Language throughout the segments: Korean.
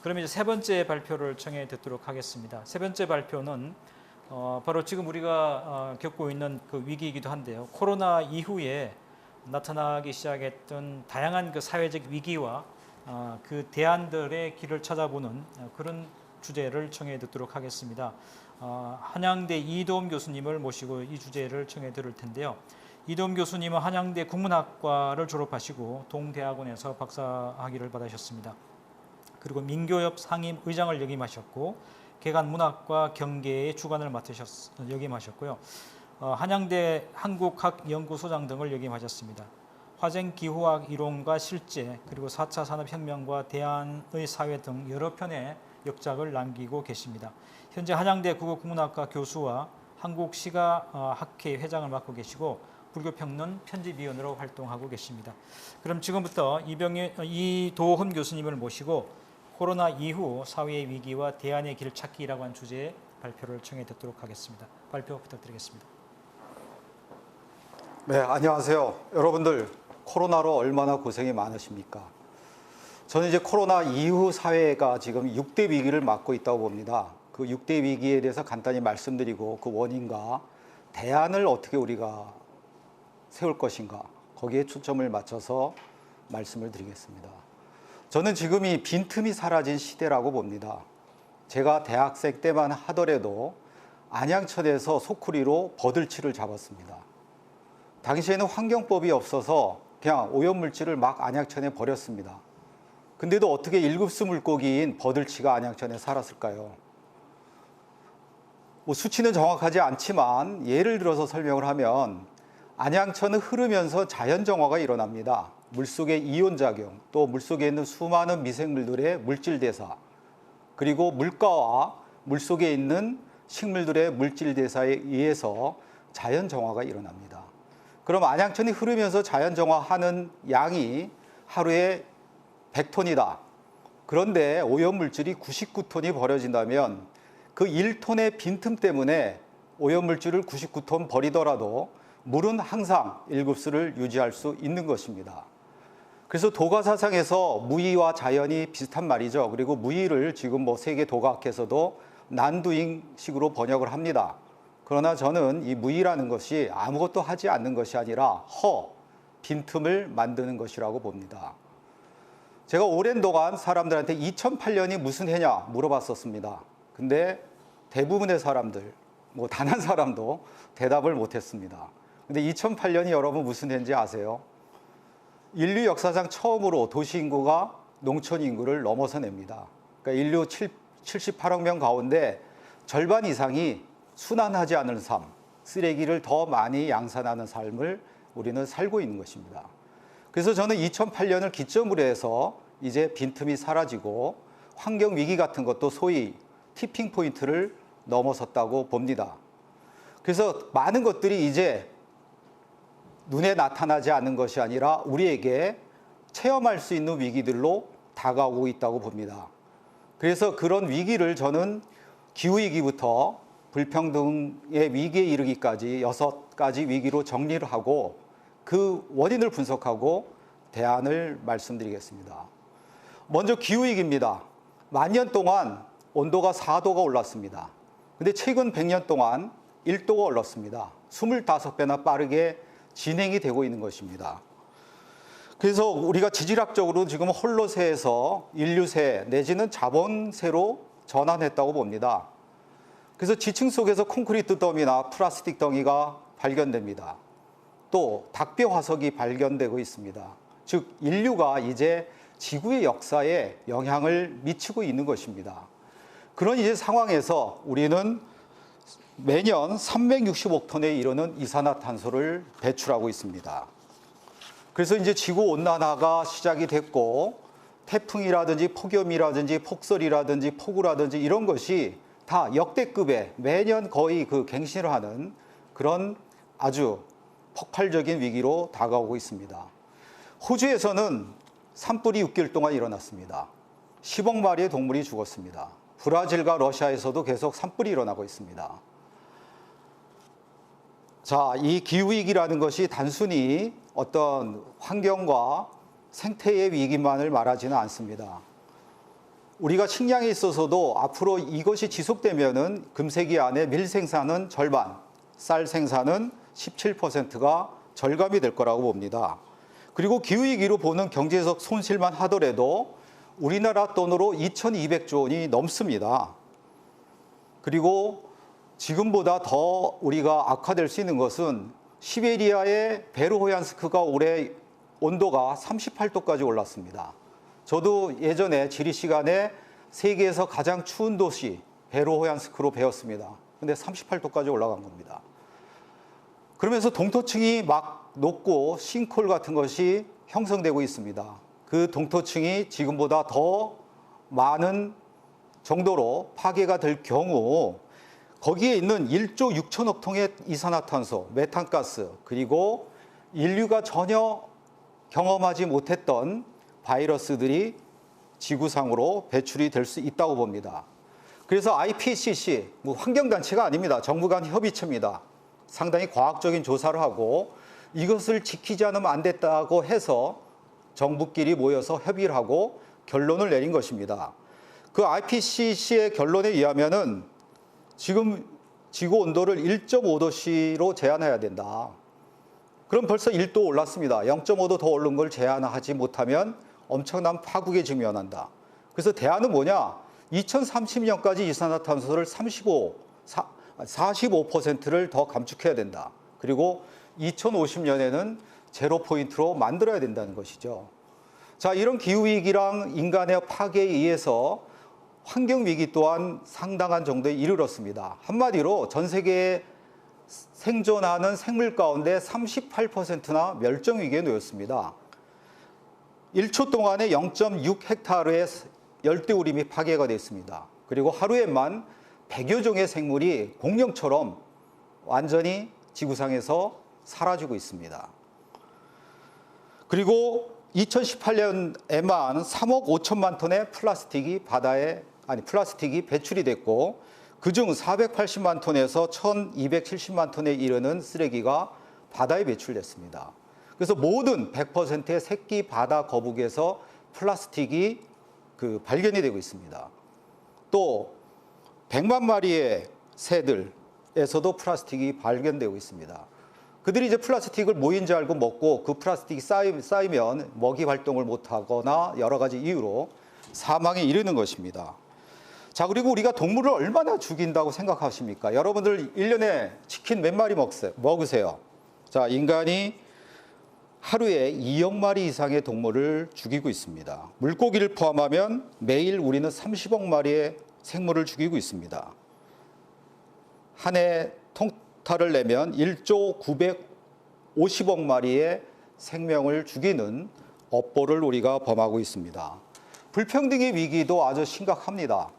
그럼 이제 세 번째 발표를 청해 듣도록 하겠습니다. 세 번째 발표는 바로 지금 우리가 겪고 있는 그 위기이기도 한데요. 코로나 이후에 나타나기 시작했던 다양한 그 사회적 위기와 그 대안들의 길을 찾아보는 그런 주제를 청해 듣도록 하겠습니다. 한양대 이도움 교수님을 모시고 이 주제를 청해 들을 텐데요. 이도움 교수님은 한양대 국문학과를 졸업하시고 동대학원에서 박사학위를 받으셨습니다. 그리고 민교협 상임 의장을 역임하셨고 개간문학과 경계의 주관을 역임하셨고요. 한양대 한국학연구소장 등을 역임하셨습니다. 화생기후학 이론과 실제 그리고 4차 산업혁명과 대안의 사회 등 여러 편의 역작을 남기고 계십니다. 현재 한양대 국어국문학과 교수와 한국시가학회 회장을 맡고 계시고 불교평론 편집위원으로 활동하고 계십니다. 그럼 지금부터 이도훈 교수님을 모시고 코로나 이후 사회의 위기와 대안의 길을 찾기라고 한 주제의 발표를 청해 듣도록 하겠습니다. 발표 부탁드리겠습니다. 네, 안녕하세요. 여러분들 코로나로 얼마나 고생이 많으십니까? 저는 이제 코로나 이후 사회가 지금 6대 위기를 맞고 있다고 봅니다. 그 6대 위기에 대해서 간단히 말씀드리고 그 원인과 대안을 어떻게 우리가 세울 것인가 거기에 초점을 맞춰서 말씀을 드리겠습니다. 저는 지금 이 빈틈이 사라진 시대라고 봅니다. 제가 대학생 때만 하더라도 안양천에서 소쿠리로 버들치를 잡았습니다. 당시에는 환경법이 없어서 그냥 오염물질을 막 안양천에 버렸습니다. 근데도 어떻게 1급수 물고기인 버들치가 안양천에 살았을까요? 수치는 정확하지 않지만 예를 들어서 설명을 하면 안양천은 흐르면서 자연정화가 일어납니다. 물속의 이온작용, 또 물속에 있는 수많은 미생물들의 물질대사, 그리고 물가와 물속에 있는 식물들의 물질대사에 의해서 자연정화가 일어납니다. 그럼 안양천이 흐르면서 자연정화하는 양이 하루에 100톤이다. 그런데 오염물질이 99톤이 버려진다면 그 1톤의 빈틈 때문에 오염물질을 99톤 버리더라도 물은 항상 1급수를 유지할 수 있는 것입니다. 그래서 도가사상에서 무의와 자연이 비슷한 말이죠. 그리고 무의를 지금 세계 도가학에서도 난두잉식으로 번역을 합니다. 그러나 저는 이 무의라는 것이 아무것도 하지 않는 것이 아니라 빈틈을 만드는 것이라고 봅니다. 제가 오랜 동안 사람들한테 2008년이 무슨 해냐 물어봤었습니다. 근데 대부분의 사람들, 단 한 사람도 대답을 못했습니다. 근데 2008년이 여러분 무슨 해인지 아세요? 인류 역사상 처음으로 도시 인구가 농촌 인구를 넘어서냅니다. 그러니까 인류 78억 명 가운데 절반 이상이 순환하지 않은 삶, 쓰레기를 더 많이 양산하는 삶을 우리는 살고 있는 것입니다. 그래서 저는 2008년을 기점으로 해서 이제 빈틈이 사라지고 환경 위기 같은 것도 소위 티핑 포인트를 넘어섰다고 봅니다. 그래서 많은 것들이 이제 눈에 나타나지 않는 것이 아니라 우리에게 체험할 수 있는 위기들로 다가오고 있다고 봅니다. 그래서 그런 위기를 저는 기후위기부터 불평등의 위기에 이르기까지 6가지 위기로 정리를 하고 그 원인을 분석하고 대안을 말씀드리겠습니다. 먼저 기후위기입니다. 만년 동안 온도가 4도가 올랐습니다. 근데 최근 100년 동안 1도가 올랐습니다. 25배나 빠르게 진행이 되고 있는 것입니다. 그래서 우리가 지질학적으로 지금 홀로세에서 인류세 내지는 자본세로 전환했다고 봅니다. 그래서 지층 속에서 콘크리트 더미나 플라스틱 덩이가 발견됩니다. 또 닭뼈 화석이 발견되고 있습니다. 즉 인류가 이제 지구의 역사에 영향을 미치고 있는 것입니다. 그런 이제 상황에서 우리는 매년 360억 톤에 이르는 이산화탄소를 배출하고 있습니다. 그래서 이제 지구 온난화가 시작이 됐고 태풍이라든지 폭염이라든지 폭설이라든지 폭우라든지 이런 것이 다 역대급의 매년 거의 그 갱신을 하는 그런 아주 폭발적인 위기로 다가오고 있습니다. 호주에서는 산불이 6개월 동안 일어났습니다. 10억 마리의 동물이 죽었습니다. 브라질과 러시아에서도 계속 산불이 일어나고 있습니다. 자, 이 기후위기라는 것이 단순히 어떤 환경과 생태의 위기만을 말하지는 않습니다. 우리가 식량에 있어서도 앞으로 이것이 지속되면은 금세기 안에 밀 생산은 절반, 쌀 생산은 17%가 절감이 될 거라고 봅니다. 그리고 기후위기로 보는 경제적 손실만 하더라도 우리나라 돈으로 2,200조 원이 넘습니다. 그리고 지금보다 더 우리가 악화될 수 있는 것은 시베리아의 베르호얀스크가 올해 온도가 38도까지 올랐습니다. 저도 예전에 지리 시간에 세계에서 가장 추운 도시 베르호얀스크로 배웠습니다. 근데 38도까지 올라간 겁니다. 그러면서 동토층이 막 녹고 싱크홀 같은 것이 형성되고 있습니다. 그 동토층이 지금보다 더 많은 정도로 파괴가 될 경우 거기에 있는 1조 6천억 통의 이산화탄소, 메탄가스, 그리고 인류가 전혀 경험하지 못했던 바이러스들이 지구상으로 배출이 될 수 있다고 봅니다. 그래서 IPCC, 환경단체가 아닙니다. 정부 간 협의체입니다. 상당히 과학적인 조사를 하고 이것을 지키지 않으면 안 됐다고 해서 정부끼리 모여서 협의를 하고 결론을 내린 것입니다. 그 IPCC의 결론에 의하면은 지금 지구 온도를 1.5도씨로 제한해야 된다. 그럼 벌써 1도 올랐습니다. 0.5도 더 오른 걸 제한하지 못하면 엄청난 파국에 직면한다. 그래서 대안은 뭐냐? 2030년까지 이산화탄소를 45%를 더 감축해야 된다. 그리고 2050년에는 제로 포인트로 만들어야 된다는 것이죠. 자, 이런 기후위기랑 인간의 파괴에 의해서 환경위기 또한 상당한 정도에 이르렀습니다. 한마디로 전 세계에 생존하는 생물 가운데 38%나 멸종위기에 놓였습니다. 1초 동안에 0.6헥타르의 열대우림이 파괴가 됐습니다. 그리고 하루에만 100여 종의 생물이 공룡처럼 완전히 지구상에서 사라지고 있습니다. 그리고 2018년에만 3억 5천만 톤의 플라스틱이 배출이 됐고 그중 480만 톤에서 1270만 톤에 이르는 쓰레기가 바다에 배출됐습니다. 그래서 모든 100%의 새끼 바다 거북에서 플라스틱이 발견이 되고 있습니다. 또 100만 마리의 새들에서도 플라스틱이 발견되고 있습니다. 그들이 이제 플라스틱을 모인 줄 알고 먹고 그 플라스틱이 쌓이면 먹이 활동을 못하거나 여러 가지 이유로 사망에 이르는 것입니다. 자, 그리고 우리가 동물을 얼마나 죽인다고 생각하십니까? 여러분들 1년에 치킨 몇 마리 먹으세요? 자, 인간이 하루에 2억 마리 이상의 동물을 죽이고 있습니다. 물고기를 포함하면 매일 우리는 30억 마리의 생물을 죽이고 있습니다. 한 해 통타를 내면 1조 950억 마리의 생명을 죽이는 업보를 우리가 범하고 있습니다. 불평등의 위기도 아주 심각합니다.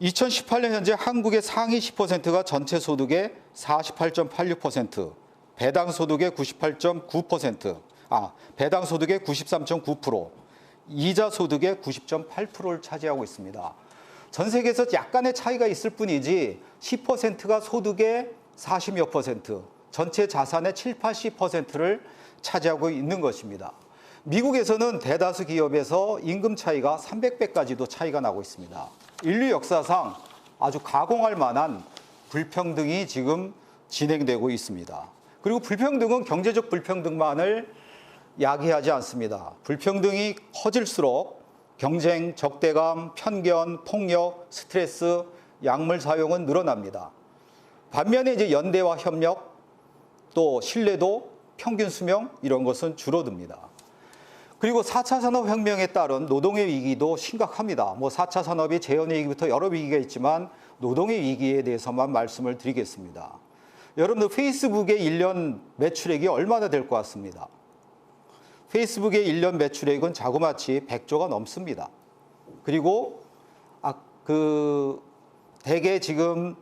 2018년 현재 한국의 상위 10%가 전체 소득의 48.86%, 배당 소득의 98.9%, 배당 소득의 93.9%, 이자 소득의 90.8%를 차지하고 있습니다. 전 세계에서 약간의 차이가 있을 뿐이지 10%가 소득의 40몇 %, 전체 자산의 7, 80%를 차지하고 있는 것입니다. 미국에서는 대다수 기업에서 임금 차이가 300배까지도 차이가 나고 있습니다. 인류 역사상 아주 가공할 만한 불평등이 지금 진행되고 있습니다. 그리고 불평등은 경제적 불평등만을 야기하지 않습니다. 불평등이 커질수록 경쟁, 적대감, 편견, 폭력, 스트레스, 약물 사용은 늘어납니다. 반면에 이제 연대와 협력, 또 신뢰도, 평균 수명 이런 것은 줄어듭니다. 그리고 4차 산업혁명에 따른 노동의 위기도 심각합니다. 4차 산업이 재현의 위기부터 여러 위기가 있지만 노동의 위기에 대해서만 말씀을 드리겠습니다. 여러분들 페이스북의 1년 매출액이 얼마나 될 것 같습니다. 페이스북의 1년 매출액은 자그마치 100조가 넘습니다. 그리고 대개 지금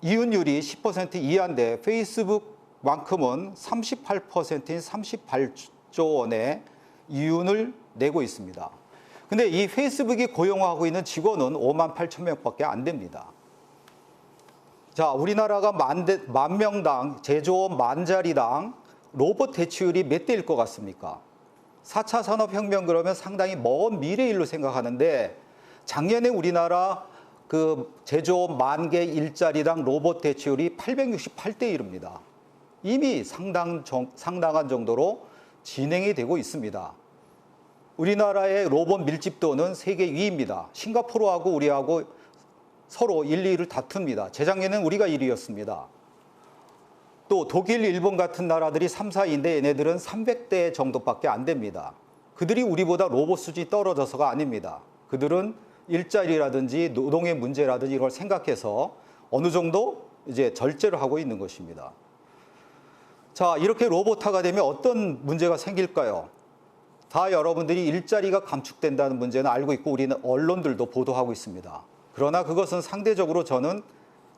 이윤율이 10% 이하인데 페이스북만큼은 38%인 38조 원의 이윤을 내고 있습니다. 근데 이 페이스북이 고용하고 있는 직원은 5만 8천 명밖에 안 됩니다. 자, 우리나라가 만 명당 제조업 만 자리당 로봇 대체율이 몇 대일 것 같습니까? 4차 산업혁명 그러면 상당히 먼 미래일로 생각하는데 작년에 우리나라 그 제조업 10,000개 일자리당 로봇 대체율이 868대 1입니다. 이미 상당한 정도로 진행이 되고 있습니다. 우리나라의 로봇 밀집도는 세계 2위입니다. 싱가포르하고 우리하고 서로 1, 2위를 다툽니다. 재작년에는 우리가 1위였습니다. 또 독일, 일본 같은 나라들이 3, 4위인데 얘네들은 300대 정도밖에 안 됩니다. 그들이 우리보다 로봇 수준이 떨어져서가 아닙니다. 그들은 일자리라든지 노동의 문제라든지 이걸 생각해서 어느 정도 이제 절제를 하고 있는 것입니다. 자, 이렇게 로봇화가 되면 어떤 문제가 생길까요? 다 여러분들이 일자리가 감축된다는 문제는 알고 있고 우리는 언론들도 보도하고 있습니다. 그러나 그것은 상대적으로 저는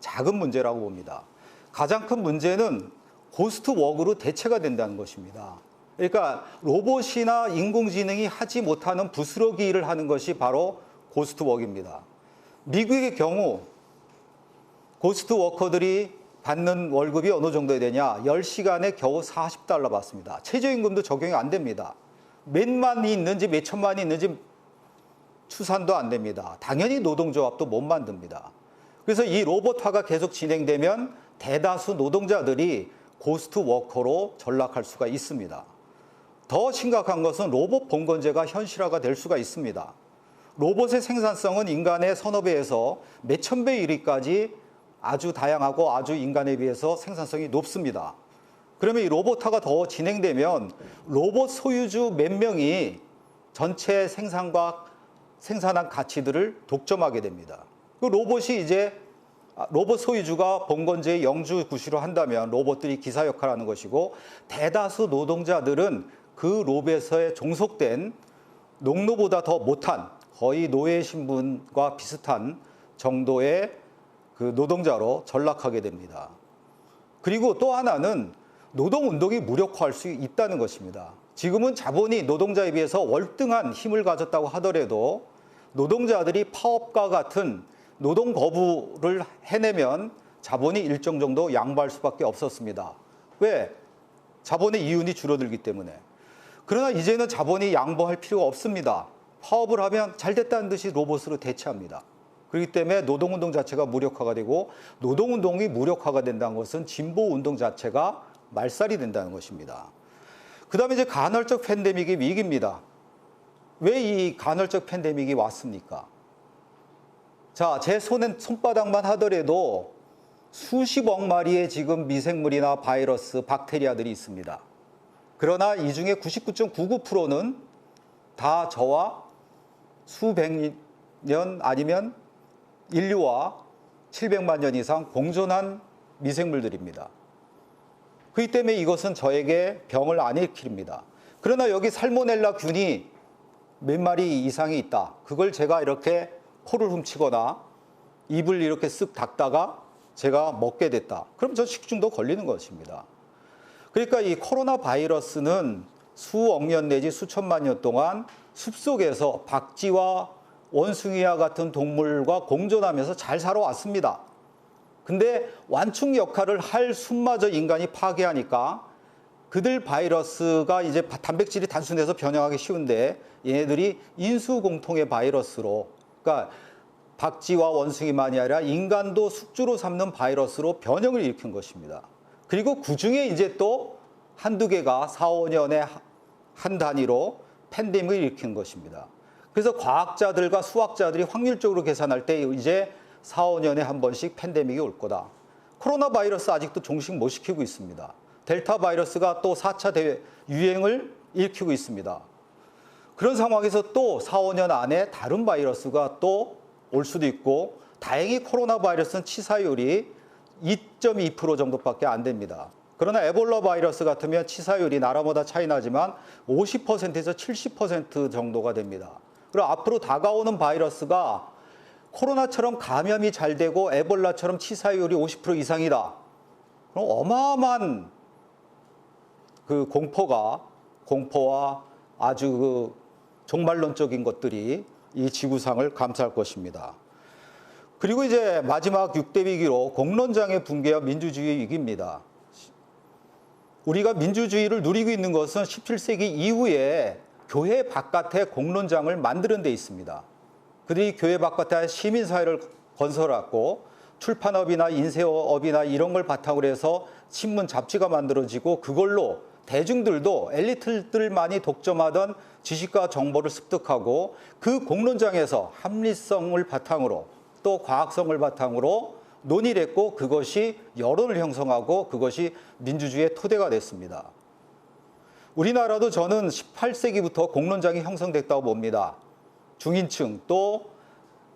작은 문제라고 봅니다. 가장 큰 문제는 고스트 워크로 대체가 된다는 것입니다. 그러니까 로봇이나 인공지능이 하지 못하는 부스러기 일을 하는 것이 바로 고스트 워크입니다. 미국의 경우 고스트 워커들이 받는 월급이 어느 정도 되냐? 10시간에 겨우 $40 받습니다. 최저임금도 적용이 안 됩니다. 몇만이 있는지 몇천만이 있는지 추산도 안 됩니다. 당연히 노동조합도 못 만듭니다. 그래서 이 로봇화가 계속 진행되면 대다수 노동자들이 고스트 워커로 전락할 수가 있습니다. 더 심각한 것은 로봇 봉건제가 현실화가 될 수가 있습니다. 로봇의 생산성은 인간의 선업에서 몇천 배 이르기까지 아주 다양하고 아주 인간에 비해서 생산성이 높습니다. 그러면 이 로봇화가 더 진행되면 로봇 소유주 몇 명이 전체 생산한 가치들을 독점하게 됩니다. 그 로봇이 이제 로봇 소유주가 봉건제의 영주구시로 한다면 로봇들이 기사 역할을 하는 것이고 대다수 노동자들은 그 로봇에 종속된 농노보다 더 못한 거의 노예 신분과 비슷한 정도의 그 노동자로 전락하게 됩니다. 그리고 또 하나는 노동운동이 무력화할 수 있다는 것입니다. 지금은 자본이 노동자에 비해서 월등한 힘을 가졌다고 하더라도 노동자들이 파업과 같은 노동 거부를 해내면 자본이 일정 정도 양보할 수밖에 없었습니다. 왜? 자본의 이윤이 줄어들기 때문에. 그러나 이제는 자본이 양보할 필요가 없습니다. 파업을 하면 잘 됐다는 듯이 로봇으로 대체합니다. 그렇기 때문에 노동운동 자체가 무력화가 되고 노동운동이 무력화가 된다는 것은 진보운동 자체가 말살이 된다는 것입니다. 그 다음에 이제 간헐적 팬데믹이 위기입니다. 왜 이 간헐적 팬데믹이 왔습니까? 자, 제 손바닥만 하더라도 수십억 마리의 지금 미생물이나 바이러스, 박테리아들이 있습니다. 그러나 이 중에 99.99%는 다 저와 수백 년 아니면 인류와 700만 년 이상 공존한 미생물들입니다. 그렇기 때문에 이것은 저에게 병을 안 일으킵니다. 그러나 여기 살모넬라 균이 몇 마리 이상이 있다. 그걸 제가 이렇게 코를 훔치거나 입을 이렇게 쓱 닦다가 제가 먹게 됐다. 그럼 저 식중독 걸리는 것입니다. 그러니까 이 코로나 바이러스는 수억 년 내지 수천만 년 동안 숲속에서 박쥐와 원숭이와 같은 동물과 공존하면서 잘 살아왔습니다. 근데 완충 역할을 할 숲마저 인간이 파괴하니까 그들 바이러스가 이제 단백질이 단순해서 변형하기 쉬운데 얘네들이 인수공통의 바이러스로, 그러니까 박쥐와 원숭이만이 아니라 인간도 숙주로 삼는 바이러스로 변형을 일으킨 것입니다. 그리고 그중에 이제 또 한두 개가 4, 5년에 한 단위로 팬데믹을 일으킨 것입니다. 그래서 과학자들과 수학자들이 확률적으로 계산할 때 이제 4, 5년에 한 번씩 팬데믹이 올 거다. 코로나 바이러스 아직도 종식 못 시키고 있습니다. 델타 바이러스가 또 4차 유행을 일으키고 있습니다. 그런 상황에서 또 4, 5년 안에 다른 바이러스가 또 올 수도 있고 다행히 코로나 바이러스는 치사율이 2.2% 정도밖에 안 됩니다. 그러나 에볼라 바이러스 같으면 치사율이 나라마다 차이 나지만 50%에서 70% 정도가 됩니다. 그리고 앞으로 다가오는 바이러스가 코로나처럼 감염이 잘 되고 에볼라처럼 치사율이 50% 이상이다. 그럼 어마어마한 그 공포와 아주 그 종말론적인 것들이 이 지구상을 감쌀 것입니다. 그리고 이제 마지막 6대 위기로 공론장애 붕괴와 민주주의 위기입니다. 우리가 민주주의를 누리고 있는 것은 17세기 이후에 교회 바깥에 공론장을 만드는 데 있습니다. 그들이 교회 바깥에 시민사회를 건설하고 출판업이나 인쇄업이나 이런 걸 바탕으로 해서 신문 잡지가 만들어지고 그걸로 대중들도 엘리트들만이 독점하던 지식과 정보를 습득하고 그 공론장에서 합리성을 바탕으로 또 과학성을 바탕으로 논의를 했고 그것이 여론을 형성하고 그것이 민주주의의 토대가 됐습니다. 우리나라도 저는 18세기부터 공론장이 형성됐다고 봅니다. 중인층 또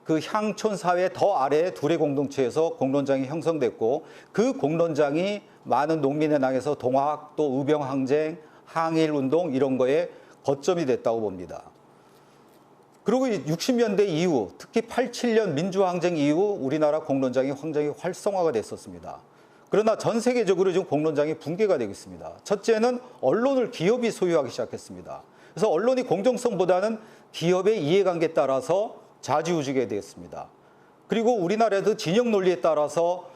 그 향촌 사회 더 아래 둘의 공동체에서 공론장이 형성됐고 그 공론장이 많은 농민의 낭에서 동학 또 의병항쟁, 항일운동 이런 거에 거점이 됐다고 봅니다. 그리고 60년대 이후 특히 87년 민주항쟁 이후 우리나라 공론장이 굉장히 활성화가 됐었습니다. 그러나 전 세계적으로 지금 공론장이 붕괴가 되고 있습니다. 첫째는 언론을 기업이 소유하기 시작했습니다. 그래서 언론이 공정성보다는 기업의 이해관계에 따라서 좌지우지게 되었습니다. 그리고 우리나라에도 진영 논리에 따라서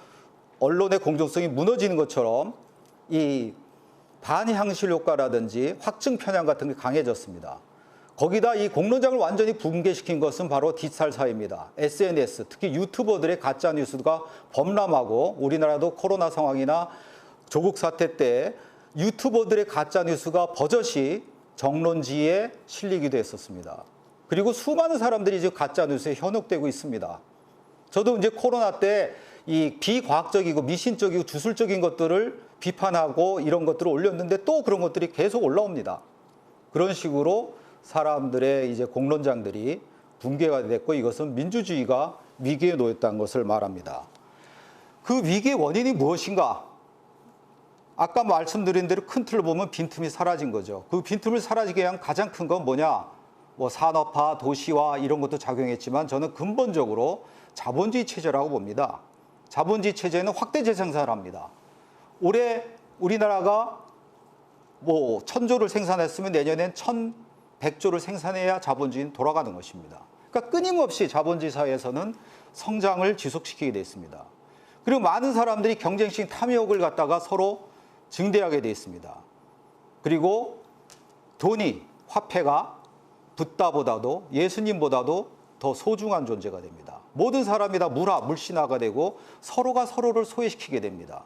언론의 공정성이 무너지는 것처럼 이 반향실 효과라든지 확증 편향 같은 게 강해졌습니다. 거기다 이 공론장을 완전히 붕괴시킨 것은 바로 디지털 사회입니다. SNS, 특히 유튜버들의 가짜 뉴스가 범람하고 우리나라도 코로나 상황이나 조국 사태 때 유튜버들의 가짜 뉴스가 버젓이 정론지에 실리기도 했었습니다. 그리고 수많은 사람들이 이제 가짜 뉴스에 현혹되고 있습니다. 저도 이제 코로나 때 이 비과학적이고 미신적이고 주술적인 것들을 비판하고 이런 것들을 올렸는데 또 그런 것들이 계속 올라옵니다. 그런 식으로 사람들의 이제 공론장들이 붕괴가 됐고 이것은 민주주의가 위기에 놓였다는 것을 말합니다. 그 위기의 원인이 무엇인가? 아까 말씀드린 대로 큰 틀을 보면 빈틈이 사라진 거죠. 그 빈틈을 사라지게 한 가장 큰 건 뭐냐? 뭐 산업화, 도시화 이런 것도 작용했지만 저는 근본적으로 자본주의 체제라고 봅니다. 자본주의 체제는 확대 재생산을 합니다. 올해 우리나라가 뭐 1000조를 생산했으면 내년엔 1100조를 생산해야 자본주의는 돌아가는 것입니다. 그러니까 끊임없이 자본주의 사회에서는 성장을 지속시키게 돼 있습니다. 그리고 많은 사람들이 경쟁심 탐욕을 갖다가 서로 증대하게 돼 있습니다. 그리고 돈이, 화폐가 붓다보다도 예수님보다도 더 소중한 존재가 됩니다. 모든 사람이 다 물신화가 되고 서로가 서로를 소외시키게 됩니다.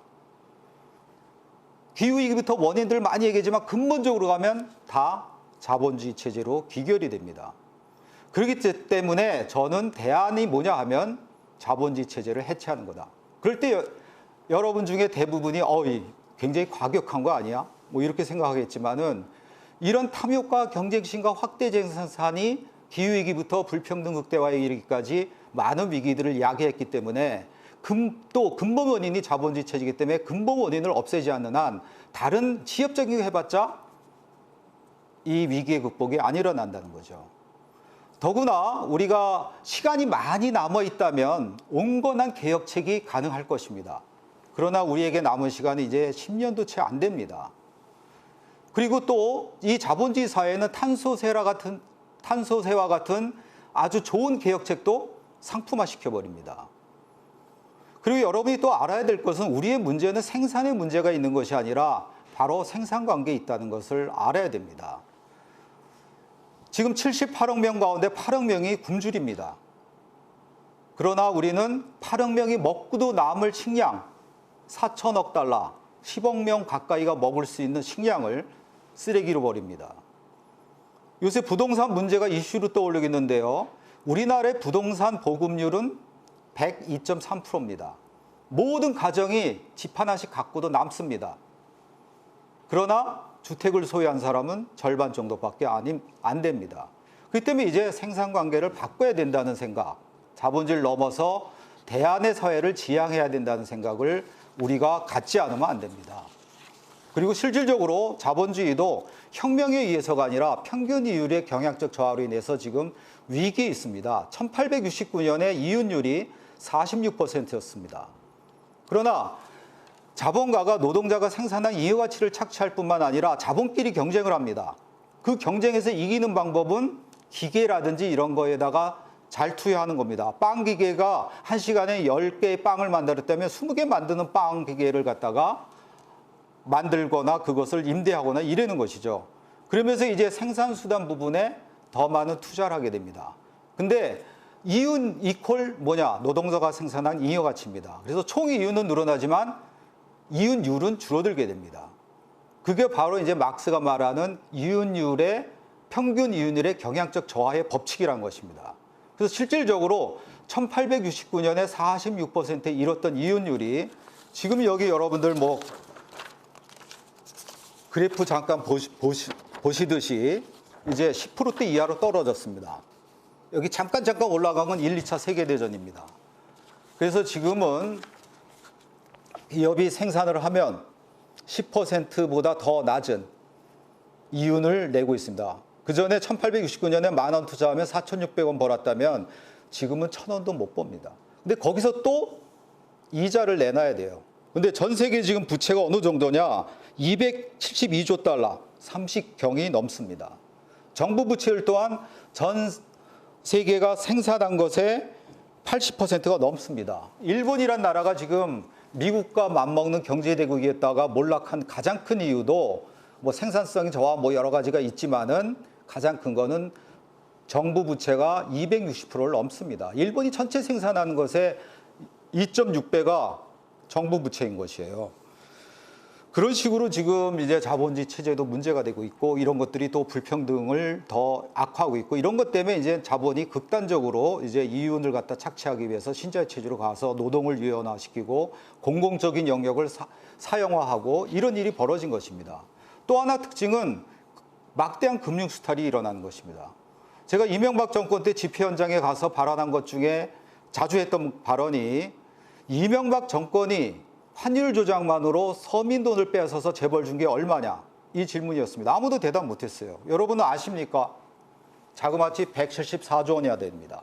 기후위기부터 원인들 많이 얘기하지만 근본적으로 가면 다 자본주의 체제로 귀결이 됩니다. 그렇기 때문에 저는 대안이 뭐냐 하면 자본주의 체제를 해체하는 거다. 그럴 때 여러분 중에 대부분이 굉장히 과격한 거 아니야? 뭐 이렇게 생각하겠지만은 이런 탐욕과 경쟁심과 확대 생산이 기후위기부터 불평등 극대화에 이르기까지 많은 위기들을 야기했기 때문에 또 근본 원인이 자본주의 체제이기 때문에 근본 원인을 없애지 않는 한 다른 지엽적인 거 해봤자 이 위기의 극복이 안 일어난다는 거죠. 더구나 우리가 시간이 많이 남아 있다면 온건한 개혁책이 가능할 것입니다. 그러나 우리에게 남은 시간이 이제 10년도 채 안 됩니다. 그리고 또 이 자본주의 사회는 탄소세와 같은 아주 좋은 개혁책도 상품화 시켜버립니다. 그리고 여러분이 또 알아야 될 것은 우리의 문제는 생산의 문제가 있는 것이 아니라 바로 생산관계에 있다는 것을 알아야 됩니다. 지금 78억 명 가운데 8억 명이 굶주립니다. 그러나 우리는 8억 명이 먹고도 남을 식량 4천억 달러, 10억 명 가까이가 먹을 수 있는 식량을 쓰레기로 버립니다. 요새 부동산 문제가 이슈로 떠오르고 있는데요. 우리나라의 부동산 보급률은 102.3%입니다. 모든 가정이 집 하나씩 갖고도 남습니다. 그러나 주택을 소유한 사람은 절반 정도밖에 안 됩니다. 그렇기 때문에 이제 생산관계를 바꿔야 된다는 생각, 자본주의를 넘어서 대안의 사회를 지향해야 된다는 생각을 우리가 갖지 않으면 안 됩니다. 그리고 실질적으로 자본주의도 혁명에 의해서가 아니라 평균 이율의 경향적 저하로 인해서 지금 위기에 있습니다. 1869년에 이윤율이 46%였습니다. 그러나 자본가가 노동자가 생산한 이해가치를 착취할 뿐만 아니라 자본끼리 경쟁을 합니다. 그 경쟁에서 이기는 방법은 기계라든지 이런 거에다가 잘 투여하는 겁니다. 빵 기계가 1시간에 10개의 빵을 만들었다면 20개 만드는 빵 기계를 갖다가 만들거나 그것을 임대하거나 이러는 것이죠. 그러면서 이제 생산수단 부분에 더 많은 투자를 하게 됩니다. 근데 이윤 이퀄 뭐냐? 노동자가 생산한 잉여 가치입니다. 그래서 총 이윤은 늘어나지만 이윤율은 줄어들게 됩니다. 그게 바로 이제 막스가 말하는 이윤율의 평균 이윤율의 경향적 저하의 법칙이라는 것입니다. 그래서 실질적으로 1869년에 46%에 이뤘던 이윤율이 지금 여기 여러분들 뭐 그래프 잠깐 보시듯이 이제 10%대 이하로 떨어졌습니다. 여기 잠깐 올라간 건 1, 2차 세계대전입니다. 그래서 지금은 기업이 생산을 하면 10%보다 더 낮은 이윤을 내고 있습니다. 그 전에 1869년에 10,000원 투자하면 4,600원 벌었다면 지금은 1,000원도 못 법니다. 근데 거기서 또 이자를 내놔야 돼요. 근데 전 세계 지금 부채가 어느 정도냐? 272조 달러, 30경이 넘습니다. 정부 부채율 또한 전 세계가 생산한 것의 80%가 넘습니다. 일본이란 나라가 지금 미국과 맞먹는 경제대국이었다가 몰락한 가장 큰 이유도 뭐 생산성이 저하 뭐 여러 가지가 있지만은 가장 큰 거는 정부 부채가 260%를 넘습니다. 일본이 전체 생산하는 것의 2.6배가 정부 부채인 것이에요. 그런 식으로 지금 이제 자본주의 체제도 문제가 되고 있고 이런 것들이 또 불평등을 더 악화하고 있고 이런 것 때문에 이제 자본이 극단적으로 이제 이윤을 갖다 착취하기 위해서 신자유 체제로 가서 노동을 유연화시키고 공공적인 영역을 사형화하고 이런 일이 벌어진 것입니다. 또 하나 특징은 막대한 금융 수탈이 일어나는 것입니다. 제가 이명박 정권 때 집회 현장에 가서 발언한 것 중에 자주 했던 발언이 이명박 정권이 환율 조작만으로 서민 돈을 빼앗아서 재벌 준 게 얼마냐? 이 질문이었습니다. 아무도 대답 못했어요. 여러분은 아십니까? 자그마치 174조 원이야 됩니다.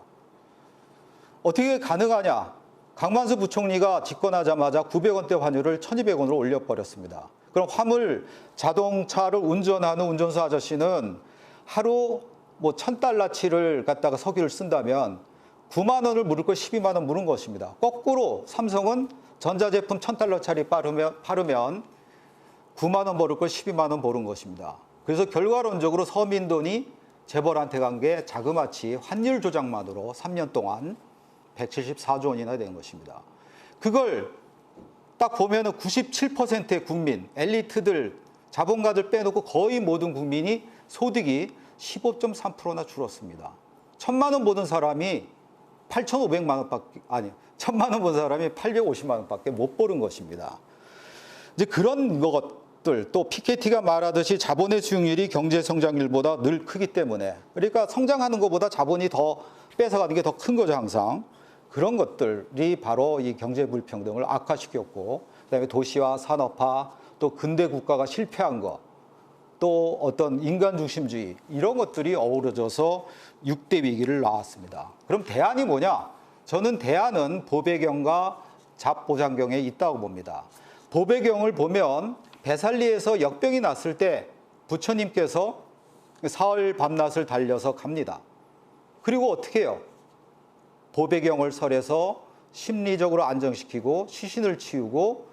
어떻게 가능하냐? 강만수 부총리가 집권하자마자 900원대 환율을 1200원으로 올려버렸습니다. 그럼 화물 자동차를 운전하는 운전수 아저씨는 하루 뭐 1000달러치를 갖다가 석유를 쓴다면 9만 원을 물을 걸 12만 원 물은 것입니다. 거꾸로 삼성은 전자제품 1000달러짜리 팔으면 9만 원 벌을 걸 12만 원 버는 것입니다. 그래서 결과론적으로 서민 돈이 재벌한테 간 게 자그마치 환율 조작만으로 3년 동안 174조 원이나 된 것입니다. 그걸 딱 보면은 97%의 국민, 엘리트들, 자본가들 빼놓고 거의 모든 국민이 소득이 15.3%나 줄었습니다. 1,000만 원 버는 사람이 8,500만 원밖에 아니 1,000만 원 번 사람이 850만 원밖에 못 버는 것입니다. 이제 그런 것들 또 피케티가 말하듯이 자본의 수익률이 경제 성장률보다 늘 크기 때문에 그러니까 성장하는 것보다 자본이 더 뺏어가는 게 더 큰 거죠 항상. 그런 것들이 바로 이 경제 불평등을 악화시켰고 그다음에 도시화, 산업화, 또 근대 국가가 실패한 것, 또 어떤 인간 중심주의 이런 것들이 어우러져서 6대 위기를 낳았습니다. 그럼 대안이 뭐냐? 저는 대안은 보배경과 잡보장경에 있다고 봅니다. 보배경을 보면 배살리에서 역병이 났을 때 부처님께서 사흘 밤낮을 달려서 갑니다. 그리고 어떻게 해요? 보배경을 설해서 심리적으로 안정시키고 시신을 치우고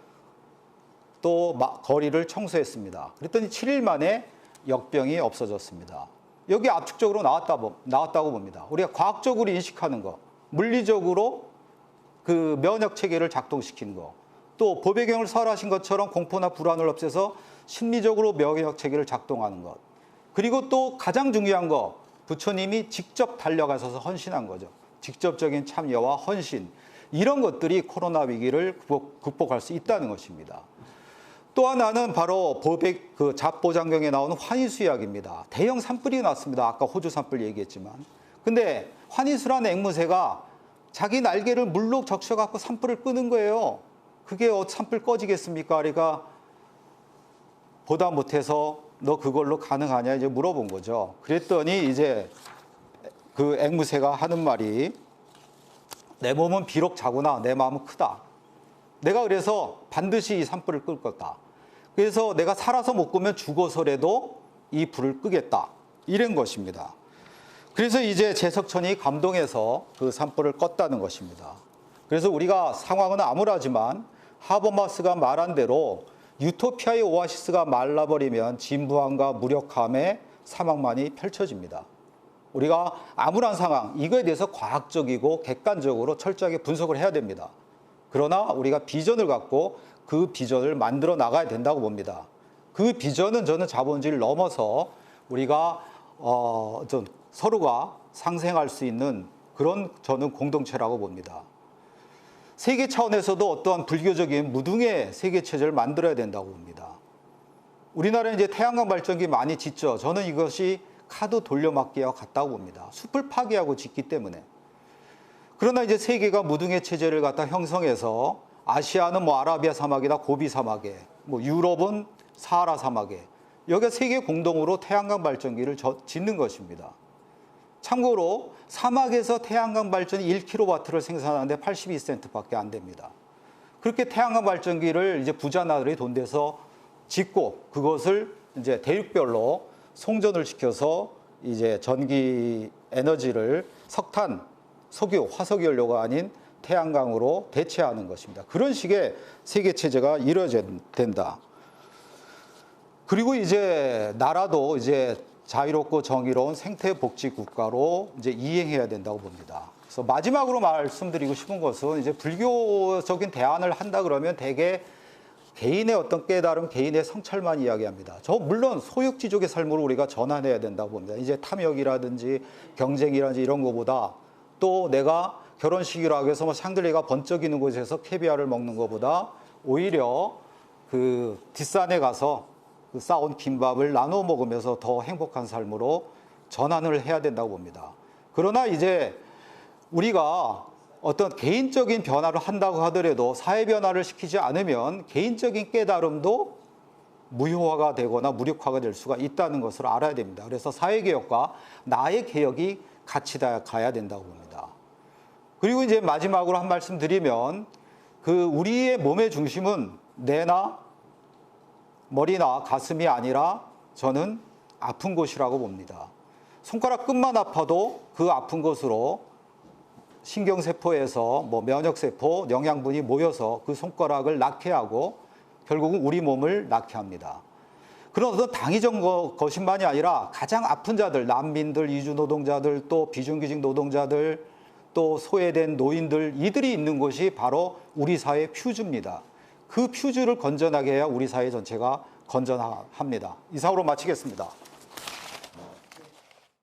또 거리를 청소했습니다. 그랬더니 7일 만에 역병이 없어졌습니다. 여기 압축적으로 나왔다고 봅니다. 우리가 과학적으로 인식하는 거, 물리적으로 그 면역 체계를 작동시키는 거, 또 보배경을 설하신 것처럼 공포나 불안을 없애서 심리적으로 면역 체계를 작동하는 것, 그리고 또 가장 중요한 거, 부처님이 직접 달려가셔서 헌신한 거죠. 직접적인 참여와 헌신, 이런 것들이 코로나 위기를 극복할 수 있다는 것입니다. 또 하나는 바로 잡보장경에 나오는 환희수약입니다. 대형 산불이 났습니다. 아까 호주 산불 얘기했지만. 근데 환희수라는 앵무새가 자기 날개를 물로 적셔갖고 산불을 끄는 거예요. 그게 산불 꺼지겠습니까? 그러니까 보다 못해서 너 그걸로 가능하냐 이제 물어본 거죠. 그랬더니 이제 그 앵무새가 하는 말이 내 몸은 비록 작으나 내 마음은 크다. 내가 그래서 반드시 이 산불을 끌 거다. 그래서 내가 살아서 못 끄면 죽어서라도 이 불을 끄겠다. 이런 것입니다. 그래서 이제 제석천이 감동해서 그 산불을 껐다는 것입니다. 그래서 우리가 상황은 암울하지만 하버마스가 말한 대로 유토피아의 오아시스가 말라버리면 진부함과 무력함의 사막만이 펼쳐집니다. 우리가 암울한 상황, 이거에 대해서 과학적이고 객관적으로 철저하게 분석을 해야 됩니다. 그러나 우리가 비전을 갖고 그 비전을 만들어 나가야 된다고 봅니다. 그 비전은 저는 자본주의를 넘어서 우리가 좀 서로가 상생할 수 있는 그런 저는 공동체라고 봅니다. 세계 차원에서도 어떠한 불교적인 무등의 세계 체제를 만들어야 된다고 봅니다. 우리나라는 이제 태양광 발전기 많이 짓죠. 저는 이것이 카드 돌려막기와 같다고 봅니다. 숲을 파괴하고 짓기 때문에. 그러나 이제 세계가 무등의 체제를 갖다 형성해서 아시아는 뭐 아라비아 사막이나 고비 사막에, 뭐 유럽은 사하라 사막에, 여기가 세계 공동으로 태양광 발전기를 짓는 것입니다. 참고로 사막에서 태양광 발전이 1kW를 생산하는데 82센트밖에 안 됩니다. 그렇게 태양광 발전기를 이제 부자 나라들이 돈 내서 짓고 그것을 이제 대륙별로 송전을 시켜서 이제 전기 에너지를 석탄, 석유, 화석 연료가 아닌 태양광으로 대체하는 것입니다. 그런 식의 세계 체제가 이루어져야 된다. 그리고 이제 나라도 이제 자유롭고 정의로운 생태복지 국가로 이제 이행해야 된다고 봅니다. 그래서 마지막으로 말씀드리고 싶은 것은 이제 불교적인 대안을 한다 그러면 대개 개인의 어떤 깨달음, 개인의 성찰만 이야기합니다. 물론 소육지족의 삶으로 우리가 전환해야 된다고 봅니다. 이제 탐욕이라든지 경쟁이라든지 이런 것보다 또 내가 결혼식이라고 해서 뭐 샹들리가 번쩍이는 곳에서 캐비아를 먹는 것보다 오히려 그 뒷산에 가서 그 싸온 김밥을 나눠 먹으면서 더 행복한 삶으로 전환을 해야 된다고 봅니다. 그러나 이제 우리가 어떤 개인적인 변화를 한다고 하더라도 사회 변화를 시키지 않으면 개인적인 깨달음도 무효화가 되거나 무력화가 될 수가 있다는 것을 알아야 됩니다. 그래서 사회개혁과 나의 개혁이 같이 가야 된다고 봅니다. 그리고 이제 마지막으로 한 말씀 드리면 그 우리의 몸의 중심은 뇌나 머리나 가슴이 아니라 저는 아픈 곳이라고 봅니다. 손가락 끝만 아파도 그 아픈 곳으로 신경세포에서 뭐 면역세포, 영양분이 모여서 그 손가락을 낫게 하고 결국은 우리 몸을 낫게 합니다. 그런 어떤 당위적 것만이 아니라 가장 아픈 자들, 난민들, 이주노동자들, 또 비정규직 노동자들, 또 소외된 노인들, 이들이 있는 곳이 바로 우리 사회의 퓨즈입니다. 그 퓨즈를 건전하게 해야 우리 사회 전체가 건전합니다. 이상으로 마치겠습니다.